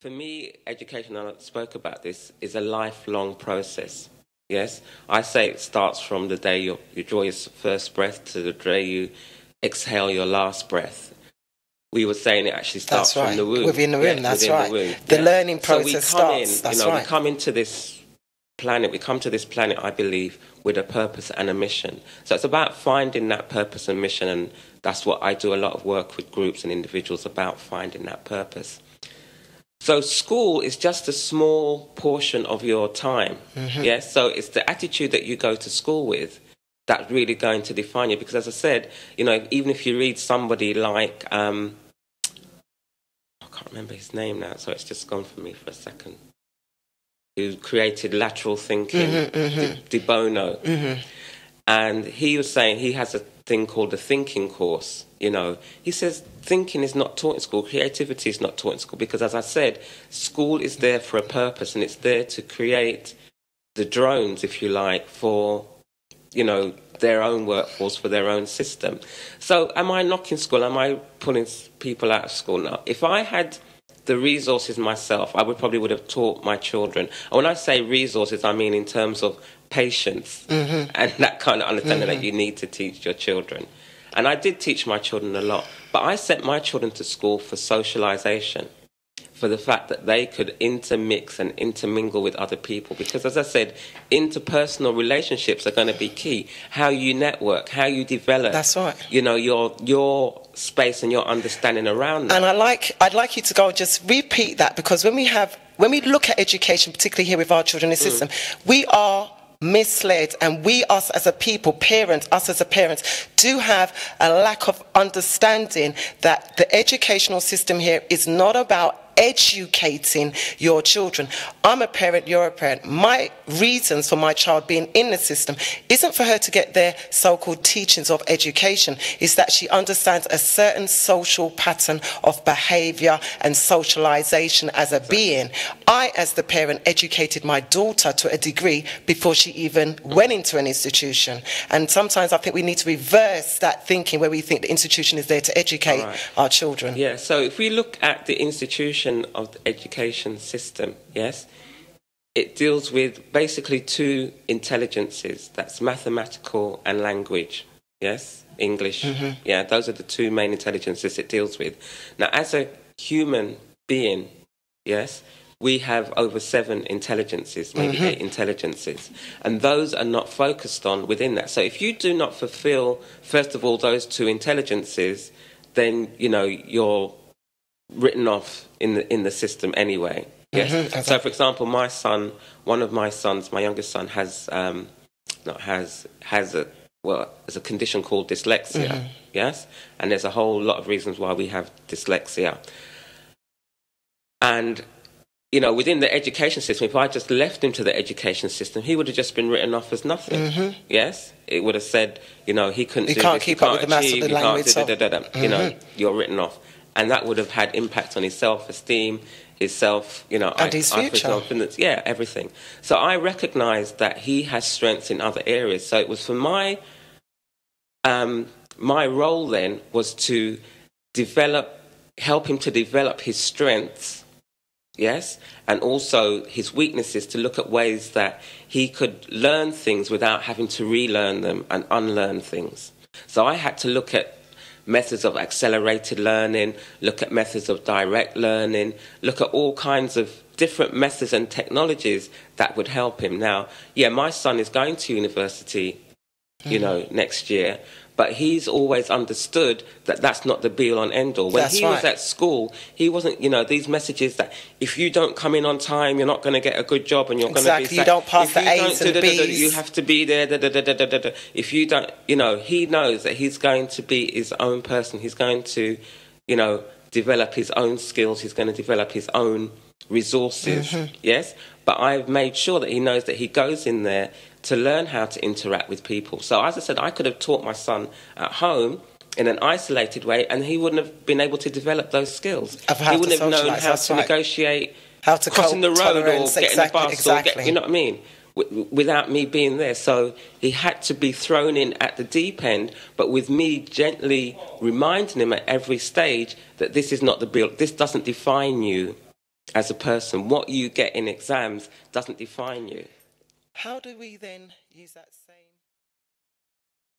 For me, education, and I spoke about this, is a lifelong process. Yes, I say it starts from the day you draw your first breath to the day you exhale your last breath. We were saying it actually starts from the womb. Within the womb, that's right. The learning process starts. That's right. We come into this planet. We come to this planet, I believe, with a purpose and a mission. So it's about finding that purpose and mission, and that's what I do a lot of work with groups and individuals about, finding that purpose. So school is just a small portion of your time, yes? So it's the attitude that you go to school with that's really going to define you. Because as I said, you know, even if you read somebody like, I can't remember his name now, so it's just gone from me for a second, who created lateral thinking, De Bono. And he was saying he has a thing called the thinking course, you know. He says thinking is not taught in school, creativity is not taught in school, because as I said, school is there for a purpose, and it's there to create the drones, if you like, for, you know, their own workforce, for their own system. So am I knocking school? Am I pulling people out of school now? If I had the resources myself, I would have taught my children. And when I say resources, I mean in terms of patience and that kind of understanding that you need to teach your children. And I did teach my children a lot, but I sent my children to school for socialization, for the fact that they could intermix and intermingle with other people. Because as I said, interpersonal relationships are going to be key. How you network, how you develop. That's right. You know, your space and your understanding around that. And I'd like you to go and just repeat that, because when we look at education, particularly here with our children in the system, we are misled, and we, us as a people, us as a parents, do have a lack of understanding that the educational system here is not about educating your children. I'm a parent, you're a parent. My reasons for my child being in the system isn't for her to get their so-called teachings of education. It's that she understands a certain social pattern of behaviour and socialisation as a being. I, as the parent, educated my daughter to a degree before she even went into an institution. And sometimes I think we need to reverse that thinking where we think the institution is there to educate our children. Yeah, so if we look at the institution of the education system, yes, it deals with basically two intelligences. That's mathematical and language, yes, English. Yeah, those are the two main intelligences it deals with. Now, as a human being, yes, we have over 7 intelligences, maybe 8 intelligences, and those are not focused on within that. So if you do not fulfill, first of all, those 2 intelligences, then, you know, you're written off in the system anyway. Yes. So, for example, my son, one of my sons, my youngest son, has a condition called dyslexia. Yes, and there's a whole lot of reasons why we have dyslexia. And you know, within the education system, if I just left him to the education system, he would have just been written off as nothing. Yes, it would have said, you know, he couldn't. You can't keep up with the mass of the language. You know, you're written off. And that would have had impact on his self-esteem, his self, you know, and his future. Yeah, everything. So I recognised that he has strengths in other areas. So it was for my role then was to help him to develop his strengths, yes, and also his weaknesses, to look at ways that he could learn things without having to relearn them and unlearn things. So I had to look at methods of accelerated learning, look at methods of direct learning, look at all kinds of different methods and technologies that would help him. Now, yeah, my son is going to university, you know, next year, but he's always understood that that's not the be-all and end-all. When he was at school, he wasn't, you know, these messages that if you don't come in on time, you're not going to get a good job and you're going to be... Exactly, you don't pass the A's and B's. You have to be there, If you don't, you know, he knows that he's going to be his own person. He's going to, you know, develop his own skills. He's going to develop his own resources, yes? But I've made sure that he knows that he goes in there to learn how to interact with people. So as I said, I could have taught my son at home in an isolated way, and he wouldn't have been able to develop those skills. He wouldn't have known how to negotiate, how to crossing the road or get in the bus, or get, you know what I mean, without me being there. So he had to be thrown in at the deep end, but with me gently reminding him at every stage that this is not the build, this doesn't define you as a person. What you get in exams doesn't define you. How do we then use that same...